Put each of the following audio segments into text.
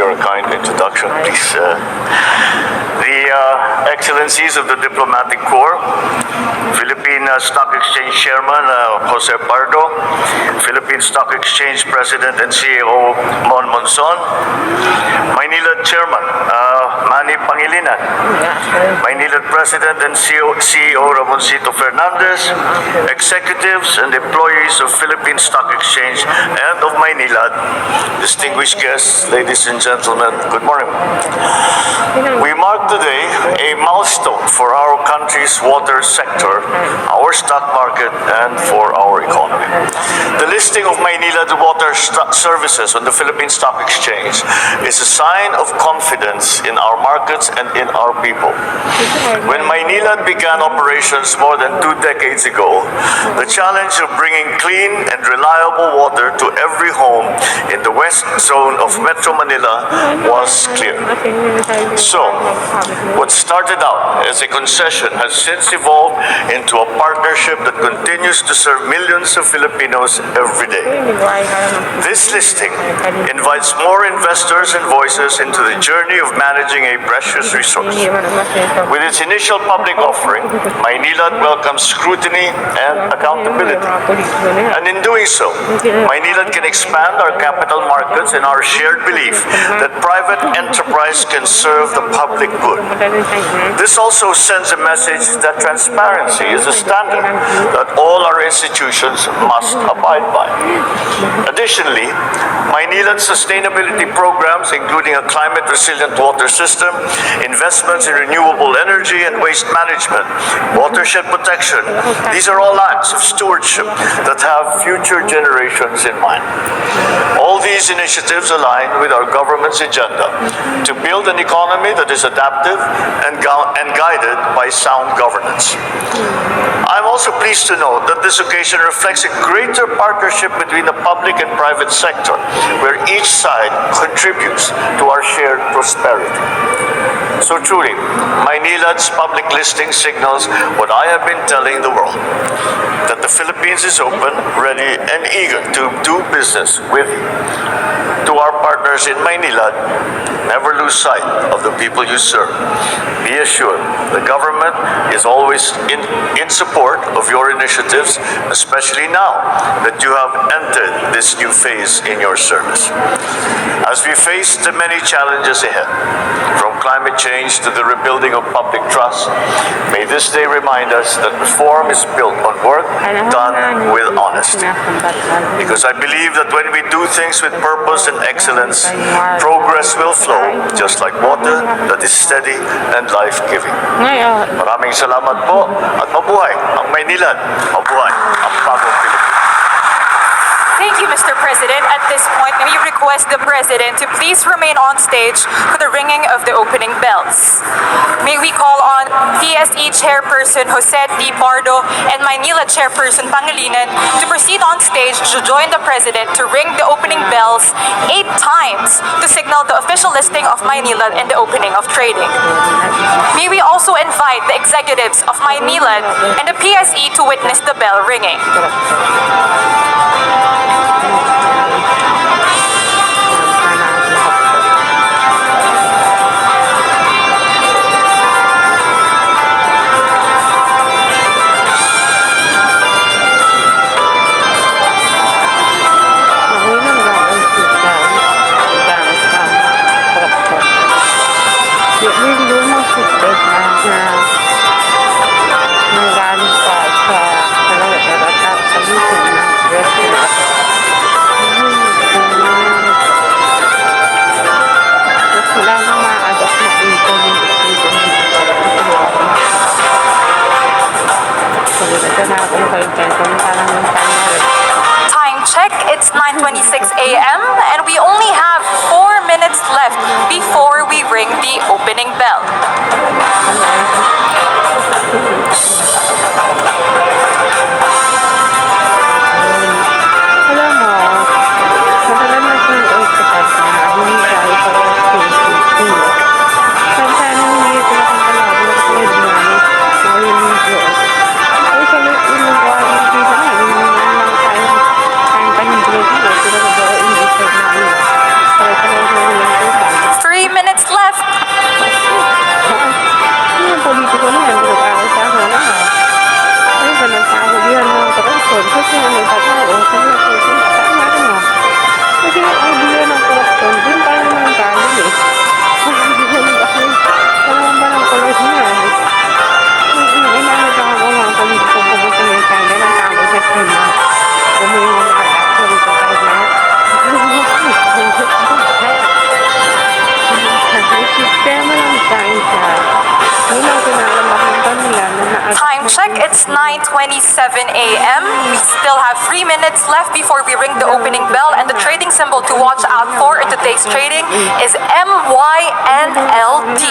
your kind introduction, please. Excellencies of the Diplomatic Corps, Philippine Stock Exchange Chairman Jose Pardo, Philippine Stock Exchange President and CEO Mon Monson, Maynilad Chairman Manny Pangilinan, Maynilad President and CEO Ramoncito Fernandez, executives and employees of Philippine Stock Exchange and of Maynilad, distinguished guests, ladies and gentlemen, good morning. We mark today a milestone for our country's water sector, our stock market, and for our economy. The listing of Maynilad Water Services on the Philippine Stock Exchange is a sign of confidence in our markets and in our people. When Maynilad began operations more than 2 decades ago, the challenge of bringing clean and reliable water to every home in the west zone of Metro Manila was clear. So, what started out as a concession has since evolved into a partnership that continues to serve millions of Filipinos every day. This listing invites more investors and voices into the journey of managing a precious resource. With its initial public offering, Maynilad welcomes scrutiny and accountability. And in doing so, Maynilad can expand our capital markets and our shared belief that private enterprise can serve the public good. This also sends a message that transparency is a standard that all our institutions must abide by. Additionally, Maynilad's sustainability programs, including a climate-resilient water system, investments in renewable energy and waste management, watershed protection, these are all acts of stewardship that have future generations in mind. All these initiatives align with our government's agenda to build an economy that is adaptive and guided by sound governance. I'm also pleased to note that this occasion reflects a greater partnership between the public and private sector, where each side contributes to our shared prosperity. So truly, Maynilad's public listing signals what I have been telling the world, that the Philippines is open, ready, and eager to do business with you. To our partners in Maynilad, never lose sight of the people you serve. Be assured, the government is always in support of your initiatives, especially now that you have entered this new phase in your service. As we face the many challenges ahead, from climate change to the rebuilding of public trust, may this day remind us that reform is built on work done with honesty. Because I believe that when we do things with purpose and excellence, progress will flow just like water that is steady and life-giving. Maraming salamat po at mabuhay ang Maynilad, mabuhay ang bagong Pilipinas. Thank you, Mr. President. At this point, may we request the President to please remain on stage for the ringing of the opening bells. May we call on PSE Chairperson Jose T. Pardo and Maynilad Chairperson Pangilinan to proceed on stage to join the President to ring the opening bells 8 times to signal the official listing of Maynilad and the opening of trading. May we also invite the executives of Maynilad and the PSE to witness the bell ringing. Nanggaling pa sa Kalawit at Kalitin ng it's 9:27 a.m. We still have 3 minutes left before we ring the opening bell, and the trading symbol to watch out for in today's trading is MYNLT.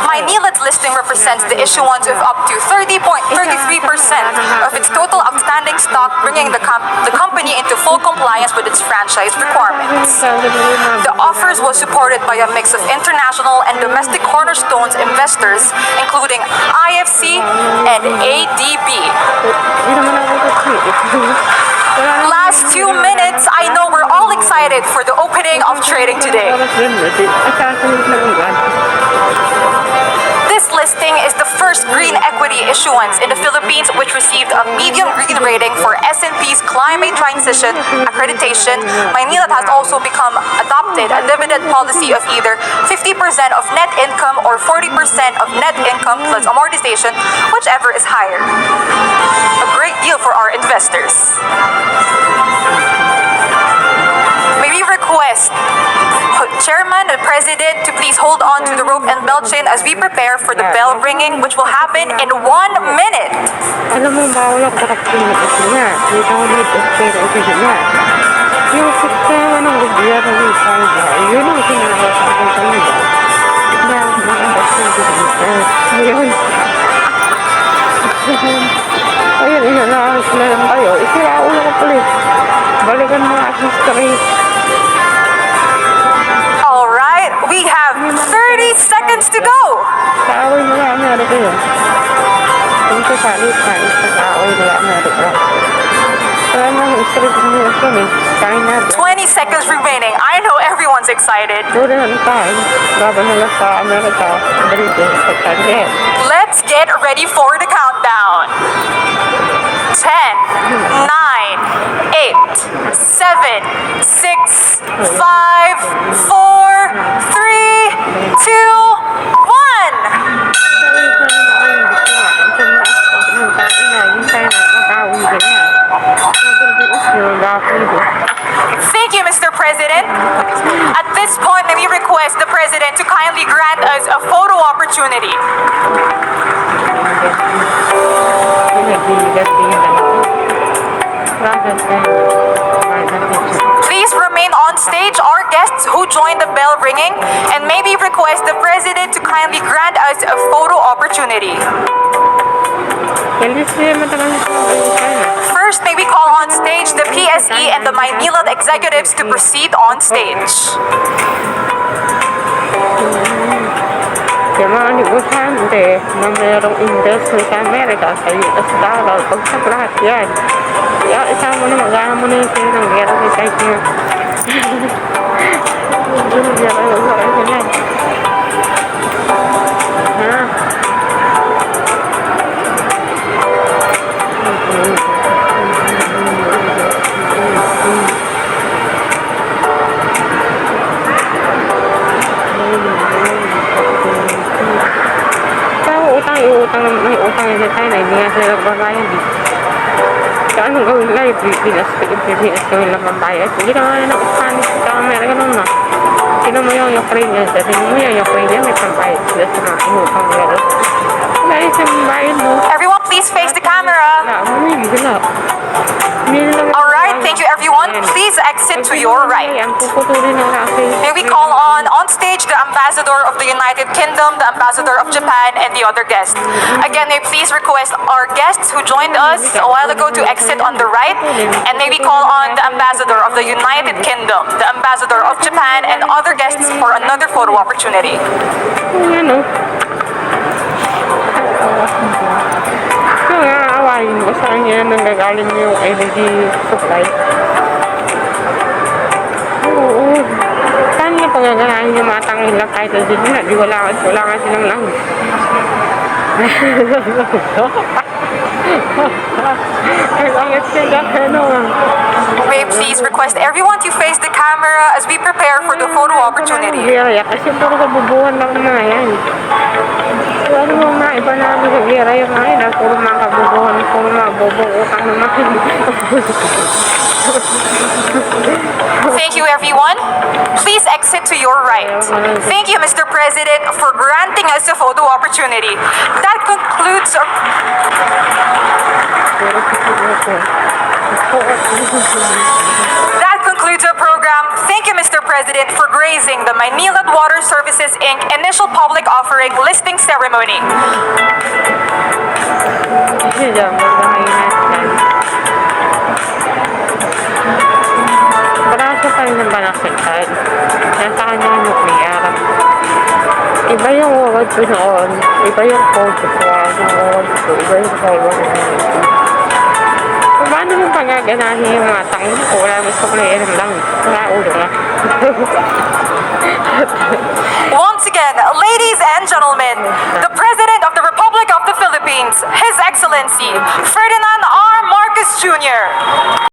Maynilad's listing represents the issuance of up to 30.33% of its total outstanding stock, bringing the company into full compliance with its franchise requirements. The offers was supported by a mix of international and domestic cornerstones investors, including IFC and ADB. Last 2 minutes, I know we're all excited for the opening of trading today. This listing is the first green equity issuance in the Philippines, which received a medium green rating for S&P's climate transition accreditation. Maynilad has also adopted a dividend policy of either 50% of net income or 40% of net income plus amortization, whichever is higher. A great deal for our investors. May we request Chairman and President to please hold on to the rope and bell chain as we prepare for the bell ringing, which will happen in 1 minute. Alam mo, bawal ako nakatingin ito niya. Dito ako nag-espera ito niya. Yung sistema ng gobyerno ng China, yun ang kinakasabi sa nila. Na makakasal dito. Ngayon. Ayun, inanaas na lang kayo. Isiraulo ko pala. Balikan mo ang history. Alright, we have 30 seconds to go. Kaaway mo nga Amerika yun. Kung sa palit-palit sa kaaway mo nga Amerika. Kaya nga history ko niya kami. China. 20 seconds remaining. I know everyone's excited. During ang time, bago nila sa Amerika, Britain, sa China. Let's get ready for the countdown. 10, 9, 8, 7, 6, 5, 4, 3, 2, 1. Thank you, Mr. President. At this point, let me request the President to kindly grant us a photo opportunity. Please remain on stage, our guests who joined the bell ringing, and maybe request the President to kindly grant us a photo opportunity. First, may we call on stage the PSE and the Maynilad executives to proceed on stage. Yung mga negosante na mayroong investment sa Amerika, sa US dollar, pagsak lahat yan. Kaya isama mo na mag-aham mo na yung sila ng gera sa site niya. Yung gera yung gera sila. Ha? May utang na sa China, hindi nga sila nagbabayad eh. So anong gawin nila? Pilipinas gawin lang magbayad. Hindi na nga ng Spanish sa Amerika nun na. Sino mo yung Ukrainian? Sino mo yung Ukrainian? May pagbayad sila sa mga inutang nila. Wala yung isang bayad mo. Everyone, please face the camera. Wala. Alright, thank you everyone. Please exit to your right. May we call on stage the Ambassador of the United Kingdom, the Ambassador of Japan, and the other guests. Again, may please request our guests who joined us a while ago to exit on the right, and may we call on the Ambassador of the United Kingdom, the Ambassador of Japan, and other guests for another photo opportunity. Awayin mo sa kanya nanggagaling yung energy supply. Oo. Saan niya pagaganahin yung matangin lang kahit na dito na? Di wala ka silang lang. May please request everyone to face the camera as we prepare for the photo opportunity. Kasi puro kabubuhan lang na yan. Ano mo mga iba na gira yung mga ina, puro mga kabubuhan, puro mga bobong utang naman. Thank you, everyone. Please exit to your right. Thank you, Mr. President, for granting us a photo opportunity. That concludes our... That concludes our program. Thank you, Mr. President, for gracing the Maynilad Water Services, Inc. initial public offering listing ceremony. Sila, magkakainat yan. Braso pa rin ng banakitan. Nasa kanya yung nuclear. Iba yung world ko noon. Iba yung code ko. Yung world ko. Iba yung code ko. Paano mo pagaganahin yung mga tangin ko? Wala mo sa player lang. Wala ulo na. Once again, ladies and gentlemen, the President of the Republic of the Philippines, His Excellency Ferdinand